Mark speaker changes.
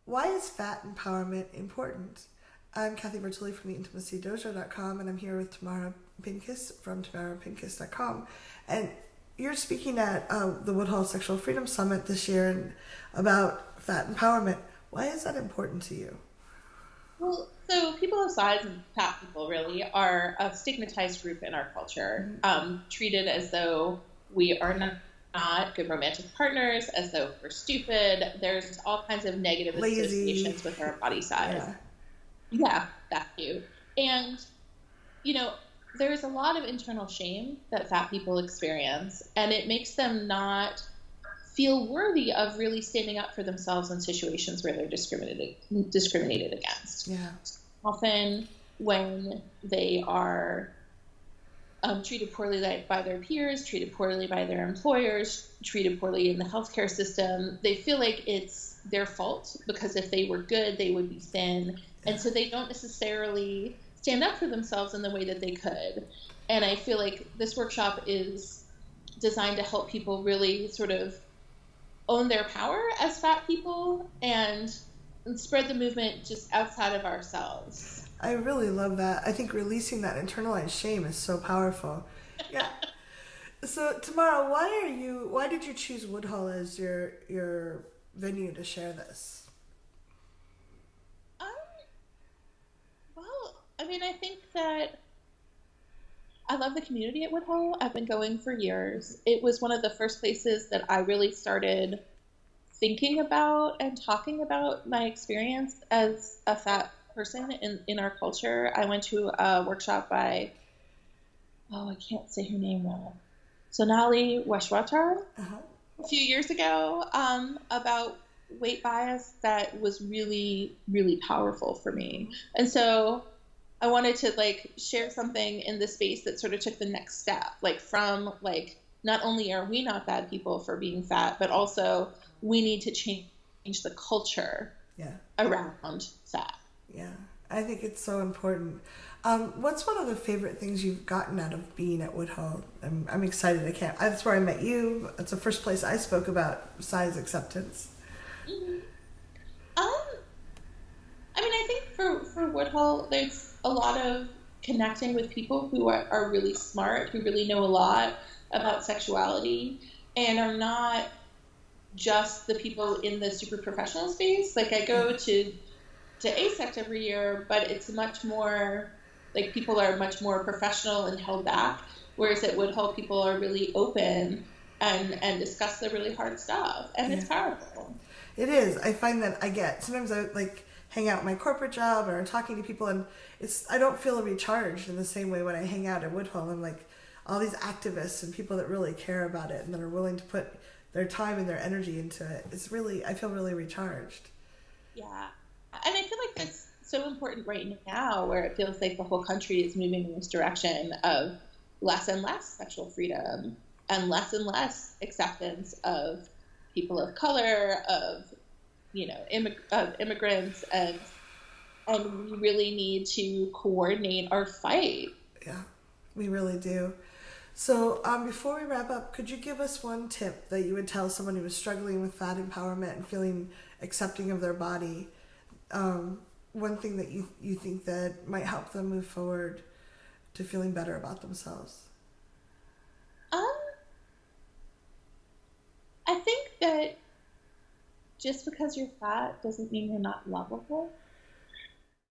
Speaker 1: Why is fat empowerment important? I'm Kathy Bertulli from theintimacydojo.com, and I'm here with Tamara Pincus from tamarapincus.com. And you're speaking at the Woodhull Sexual Freedom Summit this year about fat empowerment. Why is that important to you?
Speaker 2: Well, so people of size and fat people really are a stigmatized group in our culture, treated as though we are not good romantic partners, as though we're stupid. There's all kinds of negative
Speaker 1: Lazy.
Speaker 2: associations with our body size. Yeah, that's you. And, there's a lot of internal shame that fat people experience, and it makes them not feel worthy of really standing up for themselves in situations where they're discriminated against.
Speaker 1: Yeah.
Speaker 2: Often when they are treated poorly by their peers, treated poorly by their employers, treated poorly in the healthcare system, they feel like it's their fault because if they were good, they would be thin. And so they don't necessarily stand up for themselves in the way that they could. And I feel like this workshop is designed to help people really sort of own their power as fat people and spread the movement just outside of ourselves.
Speaker 1: I really love that. I think releasing that internalized shame is so powerful. Yeah. So Tamara, why did you choose Woodhull as your venue to share this?
Speaker 2: Well, I think that I love the community at Woodhull. I've been going for years. It was one of the first places that I really started thinking about and talking about my experience as a fat person in our culture. I went to a workshop by, I can't say her name well, Sonali Weshwatar a few years ago about weight bias that was really, really powerful for me. And so I wanted to share something in the space that sort of took the next step, from not only are we not bad people for being fat, but also we need to change the culture around fat.
Speaker 1: Yeah, I think it's so important. What's one of the favorite things you've gotten out of being at Woodhull? I'm excited. That's where I met you. It's the first place I spoke about size acceptance.
Speaker 2: Mm-hmm. I think for Woodhull, there's a lot of connecting with people who are really smart, who really know a lot about sexuality, and are not just the people in the super professional space. I go to ASECT every year, but it's much more people are much more professional and held back, whereas at Woodhull people are really open and discuss the really hard stuff, and it's powerful.
Speaker 1: It is. I find that sometimes I hang out in my corporate job or talking to people, and I don't feel recharged in the same way when I hang out at Woodhull. I'm all these activists and people that really care about it and that are willing to put their time and their energy into it. I feel really recharged.
Speaker 2: Yeah. And I feel like that's so important right now, where it feels like the whole country is moving in this direction of less and less sexual freedom and less acceptance of people of color, of immigrants, and we really need to coordinate our fight.
Speaker 1: Yeah, we really do. So before we wrap up, could you give us one tip that you would tell someone who was struggling with fat empowerment and feeling accepting of their body? One thing that you think that might help them move forward to feeling better about themselves?
Speaker 2: I think that just because you're fat doesn't mean you're not lovable.